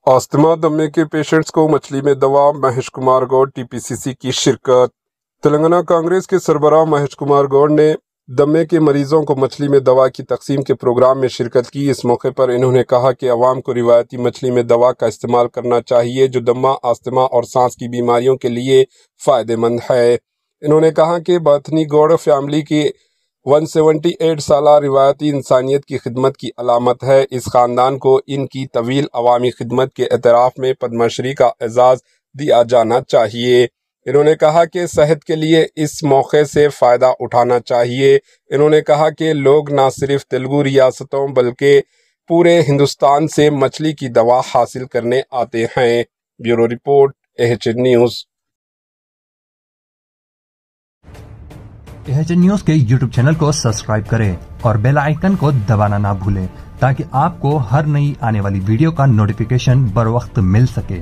Asthma दमे के patients को मछली में दवा, महेश कुमार गौड़ टीपीसीसी की शिरकत। तेलंगाना कांग्रेस के सरबराह महेश कुमार गौड़ ने दमे के मरीजों को मछली में दवा की तकसीम के प्रोग्राम में शिरकत की। इस मौके पर इन्होंने कहा कि अवाम को रिवायती मछली में दवा का इस्तेमाल करना चाहिए जो दमा, अस्थमा और सांस की बीमारियों के लिए फ़ायदेमंद है। इन्होंने कहा कि बथनी गौड़ फैमिली की 178 साला रिवायती इंसानियत की खिदमत की अलामत है। इस ख़ानदान को इनकी तवील अवामी खिदमत के एतराफ़ में पद्मश्री का एजाज़ दिया जाना चाहिए। इन्होंने कहा कि सेहत के लिए इस मौके से फ़ायदा उठाना चाहिए। इन्होंने कहा कि लोग न सिर्फ तेलुगु रियासतों बल्कि पूरे हिंदुस्तान से मछली की दवा हासिल करने आते हैं। Bureau report, AHN news. AHN news के YouTube चैनल को सब्सक्राइब करें और बेल आइकन को दबाना ना भूलें ताकि आपको हर नई आने वाली वीडियो का नोटिफिकेशन बर वक्त मिल सके।